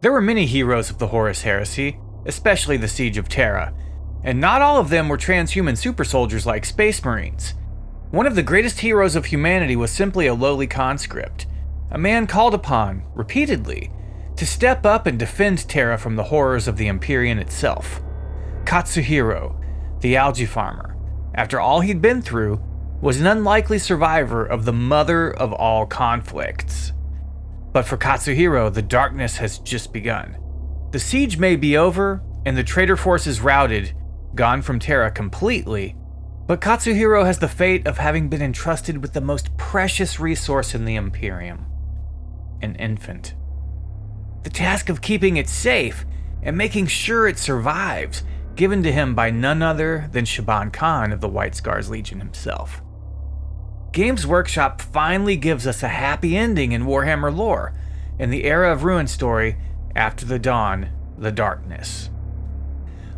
There were many heroes of the Horus Heresy, especially the Siege of Terra, and not all of them were transhuman super soldiers like Space Marines. One of the greatest heroes of humanity was simply a lowly conscript, a man called upon, repeatedly, to step up and defend Terra from the horrors of the Imperium itself. Katsuhiro, the algae farmer, after all he'd been through, was an unlikely survivor of the mother of all conflicts. But for Katsuhiro, the darkness has just begun. The siege may be over, and the traitor forces routed, gone from Terra completely, but Katsuhiro has the fate of having been entrusted with the most precious resource in the Imperium: an infant. The task of keeping it safe and making sure it survives, given to him by none other than Shiban Khan of the White Scars Legion himself. Games Workshop finally gives us a happy ending in Warhammer Lore, in the Era of Ruin story, After the Dawn, the Darkness.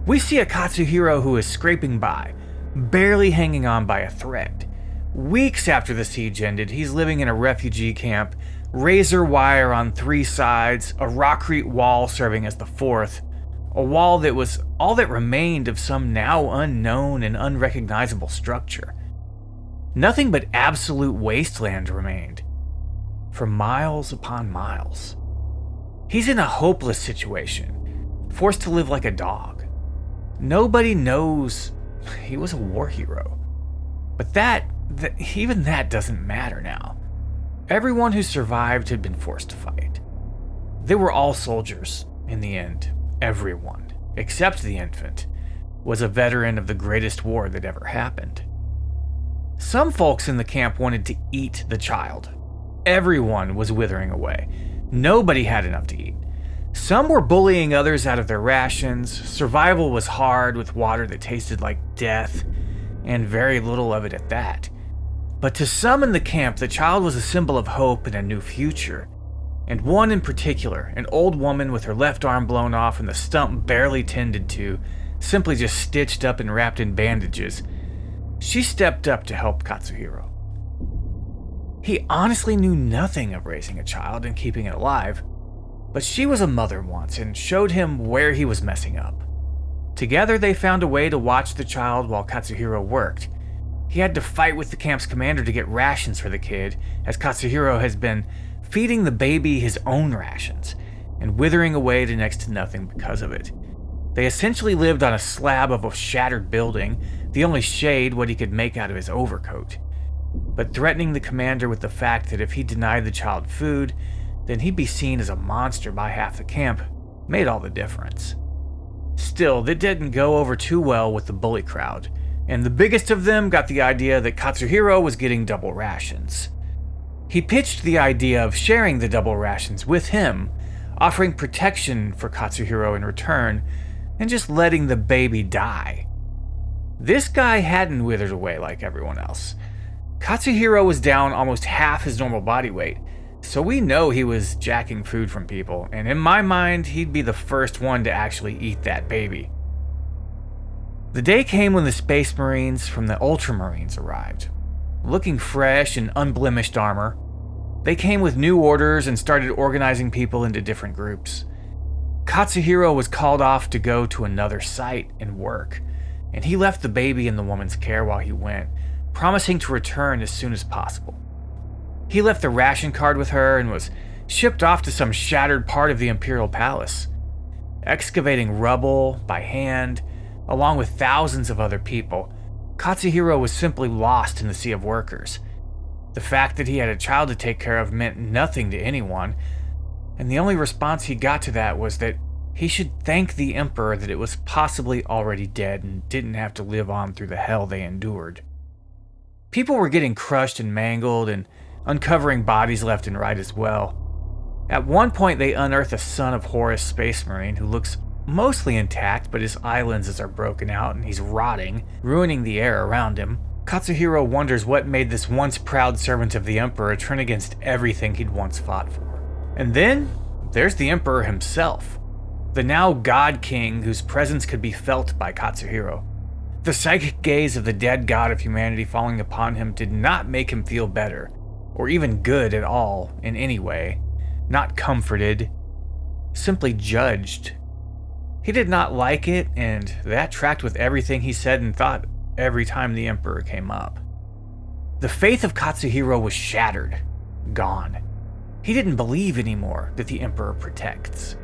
We see a Katsuhiro who is scraping by, barely hanging on by a thread. Weeks after the siege ended, he's living in a refugee camp, razor wire on 3 sides, a rockcrete wall serving as the 4th, a wall that was all that remained of some now unknown and unrecognizable structure. Nothing but absolute wasteland remained, for miles upon miles. He's in a hopeless situation, forced to live like a dog. Nobody knows he was a war hero. But even that doesn't matter now. Everyone who survived had been forced to fight. They were all soldiers, in the end. Everyone, except the infant, was a veteran of the greatest war that ever happened. Some folks in the camp wanted to eat the child. Everyone was withering away. Nobody had enough to eat. Some were bullying others out of their rations. Survival was hard with water that tasted like death, and very little of it at that. But to some in the camp, the child was a symbol of hope and a new future. And one in particular, an old woman with her left arm blown off and the stump barely tended to, simply just stitched up and wrapped in bandages, she stepped up to help Katsuhiro. He honestly knew nothing of raising a child and keeping it alive, but she was a mother once and showed him where he was messing up. Together they found a way to watch the child while Katsuhiro worked. He had to fight with the camp's commander to get rations for the kid, as Katsuhiro has been feeding the baby his own rations, and withering away to next to nothing because of it. They essentially lived on a slab of a shattered building, the only shade what he could make out of his overcoat. But threatening the commander with the fact that if he denied the child food, then he'd be seen as a monster by half the camp made all the difference. Still, that didn't go over too well with the bully crowd, and the biggest of them got the idea that Katsuhiro was getting double rations. He pitched the idea of sharing the double rations with him, offering protection for Katsuhiro in return, and just letting the baby die. This guy hadn't withered away like everyone else. Katsuhiro was down almost half his normal body weight, so we know he was jacking food from people, and in my mind, he'd be the first one to actually eat that baby. The day came when the Space Marines from the Ultramarines arrived. Looking fresh in unblemished armor, they came with new orders and started organizing people into different groups. Katsuhiro was called off to go to another site and work, and he left the baby in the woman's care while he went, promising to return as soon as possible. He left the ration card with her and was shipped off to some shattered part of the Imperial Palace. Excavating rubble by hand, along with thousands of other people, Katsuhiro was simply lost in the sea of workers. The fact that he had a child to take care of meant nothing to anyone, and the only response he got to that was that he should thank the Emperor that it was possibly already dead and didn't have to live on through the hell they endured. People were getting crushed and mangled and uncovering bodies left and right as well. At one point they unearth a son of Horus Space Marine who looks mostly intact, but his eye lenses are broken out and he's rotting, ruining the air around him. Katsuhiro wonders what made this once proud servant of the Emperor turn against everything he'd once fought for. And then there's the Emperor himself, the now God King whose presence could be felt by Katsuhiro. The psychic gaze of the dead god of humanity falling upon him did not make him feel better, or even good at all in any way, not comforted. simply judged. He did not like it, and that tracked with everything he said and thought every time the Emperor came up. The faith of Katsuhiro was shattered, gone. He didn't believe anymore that the Emperor protects.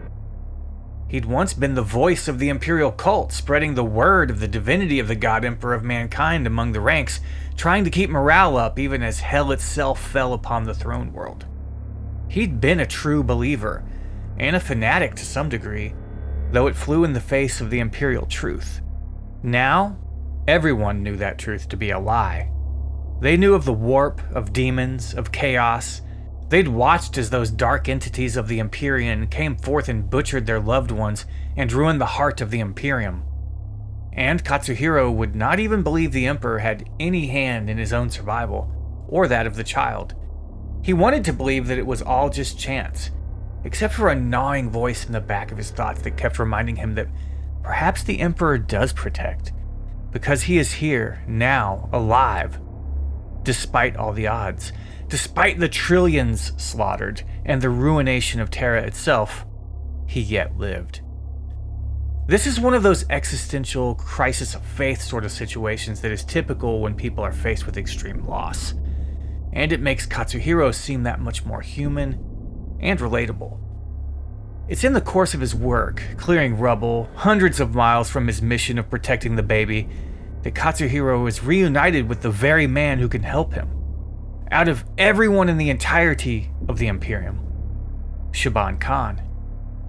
He'd once been the voice of the Imperial cult, spreading the word of the divinity of the God Emperor of mankind among the ranks, trying to keep morale up even as hell itself fell upon the throne world. He'd been a true believer, and a fanatic to some degree, though it flew in the face of the Imperial truth. Now, everyone knew that truth to be a lie. They knew of the warp, of demons, of chaos. They'd watched as those dark entities of the Imperium came forth and butchered their loved ones and ruined the heart of the Imperium. And Katsuhiro would not even believe the Emperor had any hand in his own survival, or that of the child. He wanted to believe that it was all just chance, except for a gnawing voice in the back of his thoughts that kept reminding him that perhaps the Emperor does protect, because he is here, now, alive. Despite all the odds, despite the trillions slaughtered and the ruination of Terra itself, he yet lived. This is one of those existential crisis of faith sort of situations that is typical when people are faced with extreme loss, and it makes Katsuhiro seem that much more human and relatable. It's in the course of his work, clearing rubble, hundreds of miles from his mission of protecting the baby, that Katsuhiro is reunited with the very man who can help him. Out of everyone in the entirety of the Imperium, Shiban Khan.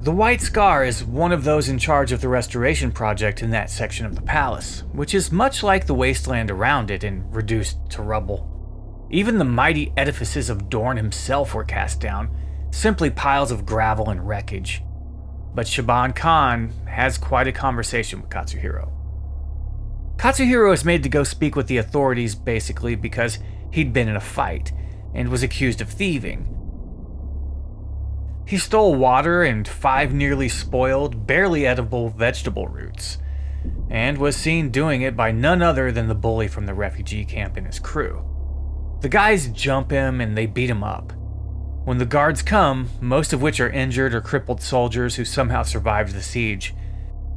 The White Scar is one of those in charge of the restoration project in that section of the palace, which is much like the wasteland around it and reduced to rubble. Even the mighty edifices of Dorn himself were cast down, simply piles of gravel and wreckage. But Shiban Khan has quite a conversation with Katsuhiro. Katsuhiro is made to go speak with the authorities basically because he'd been in a fight and was accused of thieving. He stole water and 5 nearly spoiled, barely edible vegetable roots, and was seen doing it by none other than the bully from the refugee camp and his crew. The guys jump him and they beat him up. When the guards come, most of which are injured or crippled soldiers who somehow survived the siege,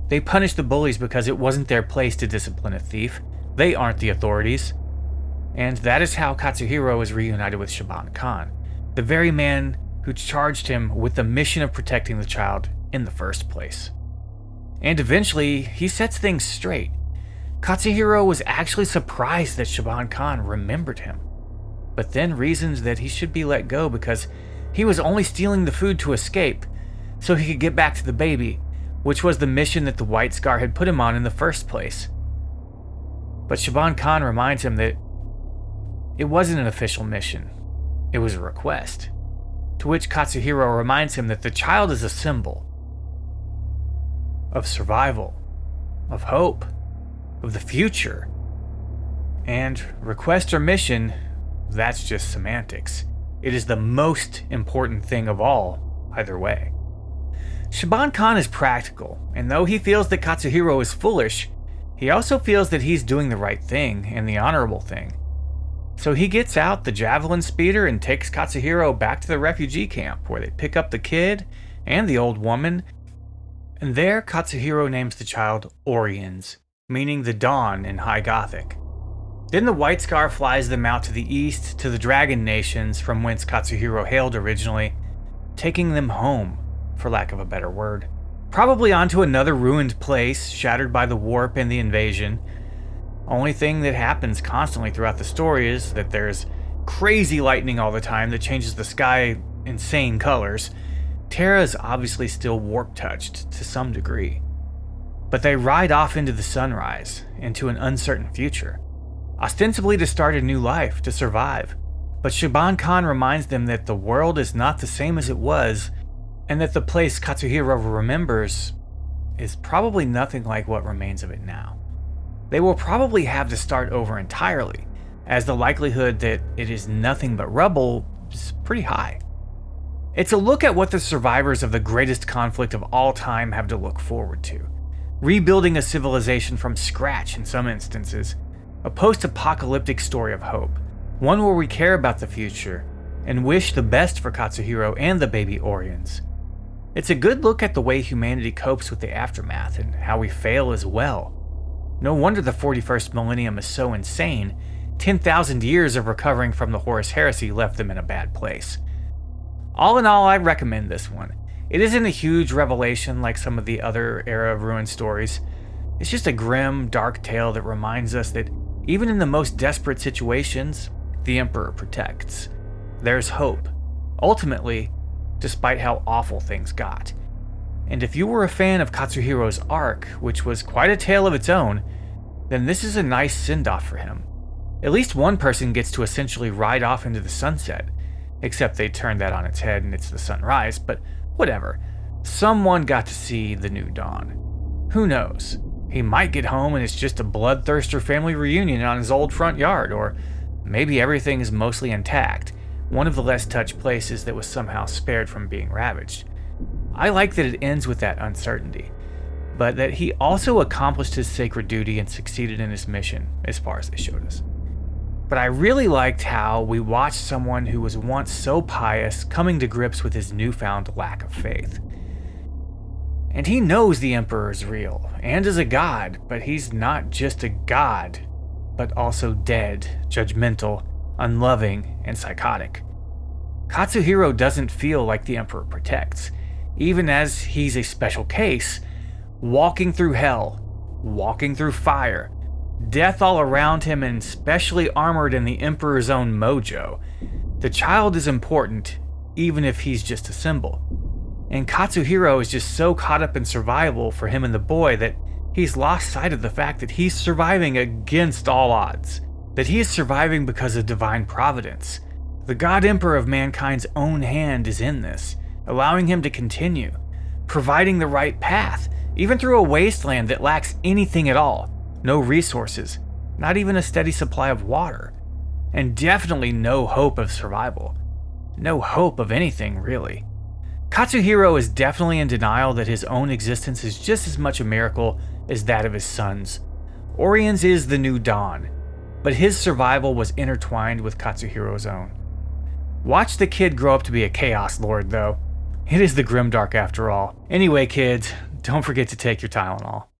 they punish the bullies because it wasn't their place to discipline a thief. They aren't the authorities. And that is how Katsuhiro is reunited with Shiban Khan, the very man who charged him with the mission of protecting the child in the first place. And eventually, he sets things straight. Katsuhiro was actually surprised that Shiban Khan remembered him, but then reasons that he should be let go because he was only stealing the food to escape, so he could get back to the baby, which was the mission that the White Scar had put him on in the first place. But Shiban Khan reminds him that it wasn't an official mission, it was a request. To which Katsuhiro reminds him that the child is a symbol of survival, of hope, of the future. And request or mission, that's just semantics. It is the most important thing of all, either way. Shiban Khan is practical, and though he feels that Katsuhiro is foolish, he also feels that he's doing the right thing and the honorable thing. So he gets out the javelin speeder and takes Katsuhiro back to the refugee camp, where they pick up the kid and the old woman, and there Katsuhiro names the child Oriens, meaning the dawn in High Gothic. Then the White Scar flies them out to the east to the Dragon Nations from whence Katsuhiro hailed originally, taking them home, for lack of a better word. Probably onto another ruined place, shattered by the warp and the invasion. Only thing that happens constantly throughout the story is that there's crazy lightning all the time that changes the sky insane colors. Terra is obviously still warp-touched to some degree. But they ride off into the sunrise, into an uncertain future, ostensibly to start a new life, to survive. But Shiban Khan reminds them that the world is not the same as it was, and that the place Katsuhiro remembers is probably nothing like what remains of it now. They will probably have to start over entirely, as the likelihood that it is nothing but rubble is pretty high. It's a look at what the survivors of the greatest conflict of all time have to look forward to. Rebuilding a civilization from scratch in some instances, a post-apocalyptic story of hope, one where we care about the future and wish the best for Katsuhiro and the baby Oriens. It's a good look at the way humanity copes with the aftermath and how we fail as well. No wonder the 41st millennium is so insane. 10,000 years of recovering from the Horus Heresy left them in a bad place. All in all, I recommend this one. It isn't a huge revelation like some of the other Era of Ruin stories. It's just a grim, dark tale that reminds us that even in the most desperate situations, the Emperor protects. There's hope. Ultimately, despite how awful things got. And if you were a fan of Katsuhiro's arc, which was quite a tale of its own, then this is a nice send-off for him. At least one person gets to essentially ride off into the sunset, except they turned that on its head and it's the sunrise, but whatever. Someone got to see the new dawn. Who knows? He might get home and it's just a bloodthirster family reunion on his old front yard, or maybe everything is mostly intact, one of the less touched places that was somehow spared from being ravaged. I like that it ends with that uncertainty, but that he also accomplished his sacred duty and succeeded in his mission, as far as they showed us. But I really liked how we watched someone who was once so pious coming to grips with his newfound lack of faith. And he knows the Emperor is real, and is a god, but he's not just a god, but also dead, judgmental, unloving, and psychotic. Katsuhiro doesn't feel like the Emperor protects, even as he's a special case, walking through hell, walking through fire, death all around him, and specially armored in the Emperor's own mojo. The child is important, even if he's just a symbol. And Katsuhiro is just so caught up in survival for him and the boy that he's lost sight of the fact that he's surviving against all odds, that he is surviving because of divine providence. The God Emperor of mankind's own hand is in this, allowing him to continue, providing the right path, even through a wasteland that lacks anything at all, no resources, not even a steady supply of water, and definitely no hope of survival. No hope of anything, really. Katsuhiro is definitely in denial that his own existence is just as much a miracle as that of his sons. Orion's is the new dawn, but his survival was intertwined with Katsuhiro's own. Watch the kid grow up to be a Chaos Lord, though. It is the grimdark after all. Anyway, kids, don't forget to take your Tylenol.